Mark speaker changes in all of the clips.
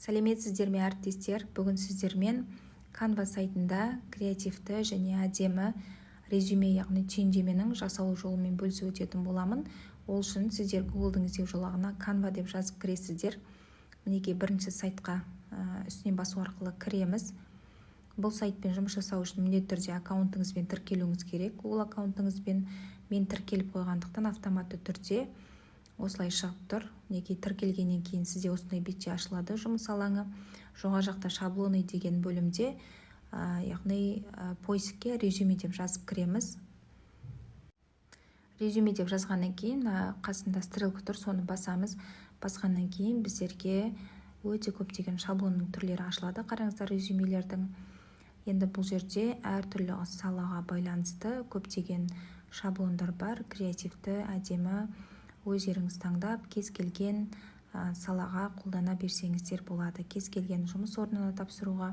Speaker 1: Сәлеметсіздер ме, әріптестер? Бүгін сіздермен Canva сайтында креативті және әдемі резюме, яғни түйіндеменің жасалу жолымен бөлісіп өтетін боламын. Ол үшін сіздер Google-дың іздеу жолағына Canva деп жазып кіресіздер. Мінекей бірінші сайтқа үстінен басу арқылы кіреміз. Бұл сайтпен жұмыс жасау үшін міндетті түрде аккаунтыңызбен тіркелуіңіз керек. Google аккаунтыңызбен мен тіркеліп қойғандықтан автоматты түрде осылай шығып тұр. Неге тіркелгеннен кейін сізде осындай бетте ашылады жұмыс алаңы. Жоғары жақта шаблоны деген бөлімде, яғни поискке резюме деп жазып кіреміз. Резюме деп жазғаннан кейін қасында стрелка тұр, соны басамыз. Басқаннан кейін біздерге өте көптеген шаблонның түрлері ашылады. Қараңыздар резюмелердің. Енді бұл жерде әртүрлі салаға байланысты көптеген шаблондар бар. Креативті, әдемі, өздеріңіз таңдап, кез келген салаға қолдана берсеңіздер болады. Кез келген жұмыс орнына тапсыруға,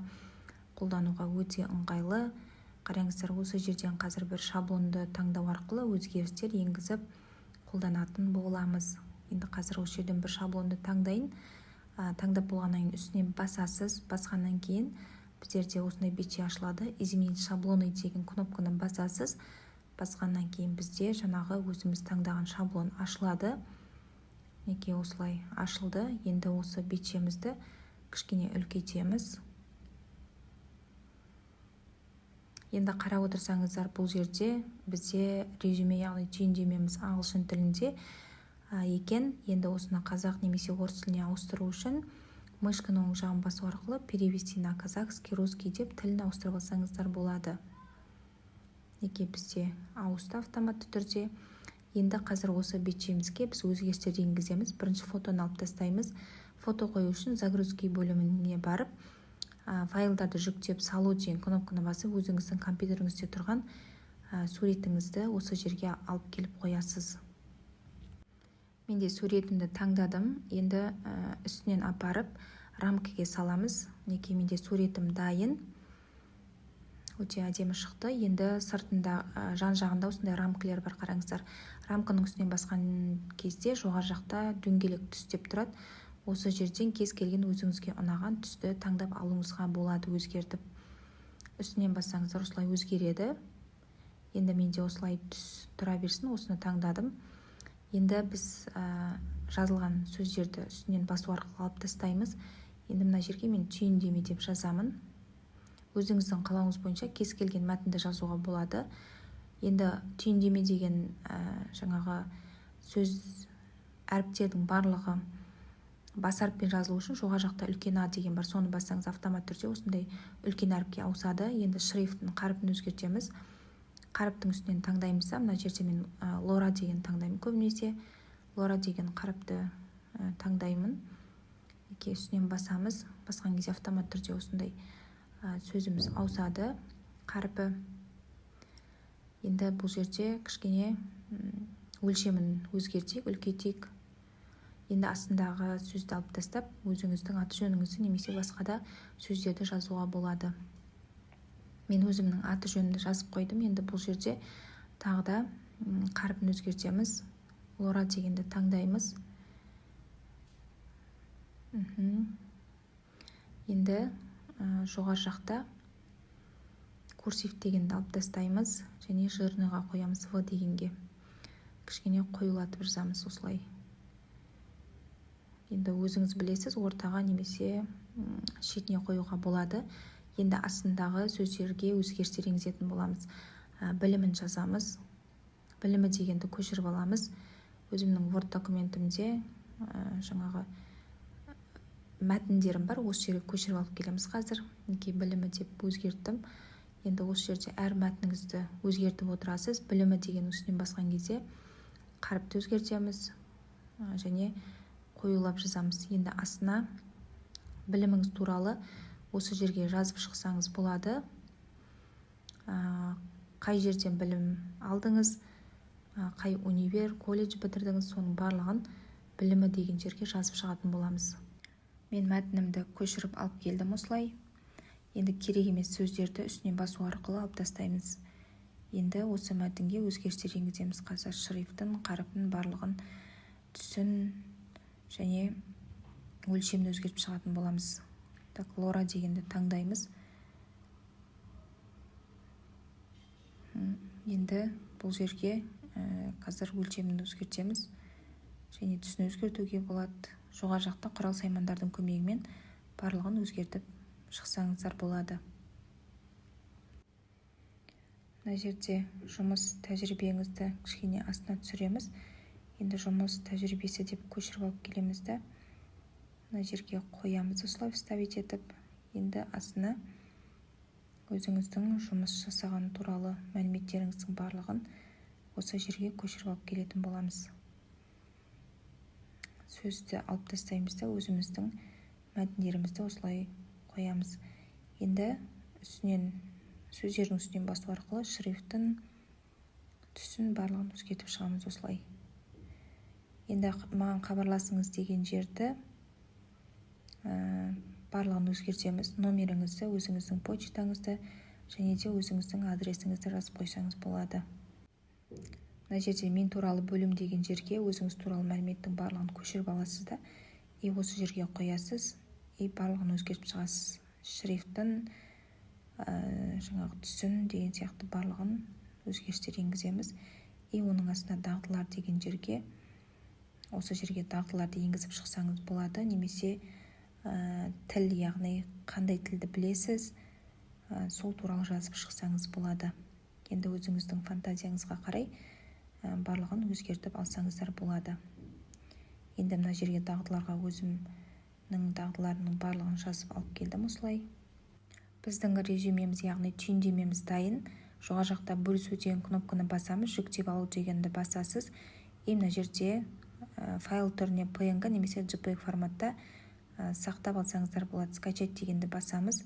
Speaker 1: қолдануға өте ыңғайлы. Қараңыздар, осы жерден қазір бір шаблонды таңдау арқылы өзгерістер енгізіп қолданатын боламыз. Енді қазір осы жерден бір шаблонды таңдайын. Таңдап болғаннан кейін үстінен басасыз. Басқаннан кейін біздерде осындай бетше ашылады. Изменить шаблоны деген кнопканы басасыз. Басқаннан кейін бізде жаңағы өзіміз таңдаған шаблон ашылады. Неге осылай ашылды. Енді осы бетшемізді кішкене үлкейтеміз. Енді қарап отырсаңыздар, бұл жерде бізде резюме, яғни түйіндемеміз ағылшын тілінде екен. Енді осыны қазақ немесе орыс тіліне ауыстыру үшін мышканың оң жағын басу арқылы перевести на казахский, русский деп тілін ауыстырып алсаңыздар болады. Неге бізде ауысты автоматты түрде. Енді қазір осы бетшемізге біз өзгерістер енгіземіз. Бірінші фотоны алып тастаймыз. Фото қою үшін загрузки бөліміне барып, файлдарды жүктеп салу деген кнопканы басып, өзіңіздің компьютеріңізде тұрған суретіңізді осы жерге алып келіп қоясыз. Менде суретімді таңдадым. Енді үстінен апарып рамкаға саламыз. Неге менде суретім дайын. Өте әдемі шықты. Енді сыртында жан жағында осындай рамкалар бар, қараңыздар. Рамканың үстінен басқан кезде жоғары жақта дөңгелек түс деп тұрады. Осы жерден кез келген өзіңізге ұнаған түсті таңдап алуыңызға болады өзгертіп. Үстінен бассаңыздар осылай өзгереді. Енді менде осылай түс тұра берсін, осыны таңдадым. Енді біз жазылған сөздерді үстінен басу арқылы алып тастаймыз. Енді мына жерге мен түйіндеме деп жазамын. Өзіңіздің қалауыңыз бойынша кез келген мәтінді жазуға болады. Енді түйіндеме деген жаңағы сөз әріптердің барлығы бас әріппен жазылу үшін жоғары жақта үлкен А деген бар. Соны бассаңыз автомат түрде осындай үлкен әріпке ауысады. Енді шрифтің қарпін өзгертеміз. Қаріптің үстінен таңдаймыз. Мына жерде мен Лора деген таңдаймын. Көбінесе Лора деген қаріпті таңдаймын. Үстінен басамыз. Басқан кезде автомат түрде осындай сөзіміз ауысады. Қарпі. Енді бұл жерде кішкене өлшемін өзгертейік, үлкейтейік. Енді астындағы сөзді алып тастап, өзіңіздің аты жөніңізді немесе басқада сөздерді жазуға болады. Мен өзімнің аты жөнімді жазып қойдым. Енді бұл жерде тағы да қарпін өзгертеміз. Лора дегенді таңдаймыз. Енді жоғары жақта курсив дегенді алып тастаймыз және жирныға қоямыз, В дегенге. Кішкене қоюлатып жазамыз осылай. Енді өзіңіз білесіз, ортаға немесе шетіне қоюға болады. Енді астындағы сөздерге өзгерістер енгізетін боламыз. Білімін жазамыз. Білімі дегенді көшіріп аламыз. Өзімнің Word документімде жаңағы мәтіндерім бар. Осы жерге көшіріп алып келеміз қазір. Білімі деп өзгерттім. Енді осы жерде әр мәтініңізді өзгертіп отырасыз. Білімі деген үстінен басқан кезде қаріпті өзгертеміз және қоюлап жазамыз. Енді астына біліміңіз туралы осы жерге жазып шықсаңыз болады. Қай жерден білім алдыңыз, қай универ, колледж бітірдіңіз, соның барлығын білімі деген жерге жазып шығатын боламыз. Мен мәтінімді көшіріп алып келдім осылай. Енді керек емес сөздерді үстінен басу арқылы алып тастаймыз. Енді осы мәтінге өзгерістер енгіземіз. Қазір шрифтін, қарпін барлығын, түсін және өлшемді өзгертіп шығатын боламыз. Так, лора дегенді таңдаймыз. Енді бұл жерге қазір өлшемін өзгертеміз және түсін өзгертуге болады. Жоғары жақта құрал саймандардың көмегімен барлығын өзгертіп шықсаңыздар болады. Мына жерде жұмыс тәжірибеңізді кішкене астына түсіреміз. Енді жұмыс тәжірибесі деп көшіріп алып келеміз да, мына жерге қоямыз, осылай вставить етіп. Енді астына өзіңіздің жұмыс жасаған туралы мәліметтеріңіздің барлығын осы жерге көшіріп алып келетін боламыз. Сөзді алып тастаймыз да өзіміздің мәтіндерімізді осылай қоямыз. Енді сөздердің үстінен басу арқылы шрифтін, түсін барлығын өзгертіп шығамыз осылай. Енді маған хабарласыңыз деген жерді барлығын өзгертеміз. Номеріңізді, өзіңіздің почтаңызды және де өзіңіздің адресіңізді жазып қойсаңыз болады. Мына жерде мен туралы бөлім деген жерге өзіңіз туралы мәліметтің барлығын көшіріп аласыз да, осы жерге қоясыз, барлығын өзгертіп шығасыз. Шрифтін, жаңағы түсін деген сияқты барлығын өзгерістер енгіземіз. Оның астына дағдылар деген жерге, осы жерге дағдыларды енгізіп шықсаңыз болады, немесе тіл, яғни қандай тілді білесіз, сол туралы жазып шықсаңыз болады. Енді өзіңіздің фантазияңызға қарай барлығын өзгертіп алсаңыздар болады. Енді мына жерге дағдыларға өзімнің дағдыларының барлығын жазып алып келдім осылай. Біздің резюмеміз, яғни түйіндемеміз дайын. Жоғары жақта бөлісу деген кнопканы басамыз, жүктеп алу дегенді басасыз. Мына жерде файл түріне PNG немесе JPEG форматта сақтап алсаңыздар болады. Скачать дегенді басамыз.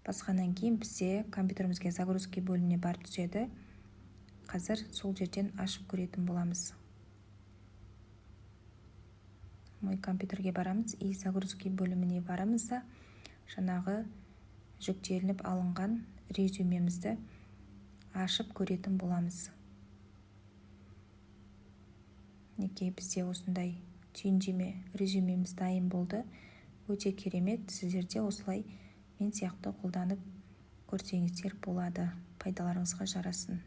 Speaker 1: Басқаннан кейін бізде компьютерімізге загрузки бөліміне барып түседі. Қазір сол жерден ашып көретін боламыз. Мой компьютерге барамыз, загрузки бөліміне барамыз да, жаңағы жүктелініп алынған резюмемізді ашып көретін боламыз. Бізде осындай түйіндеме резюмеміз дайын болды. Өте керемет. Сіздерде осылай мен сияқты қолданып көрсеңіздер болады. Пайдаларыңызға жарасын.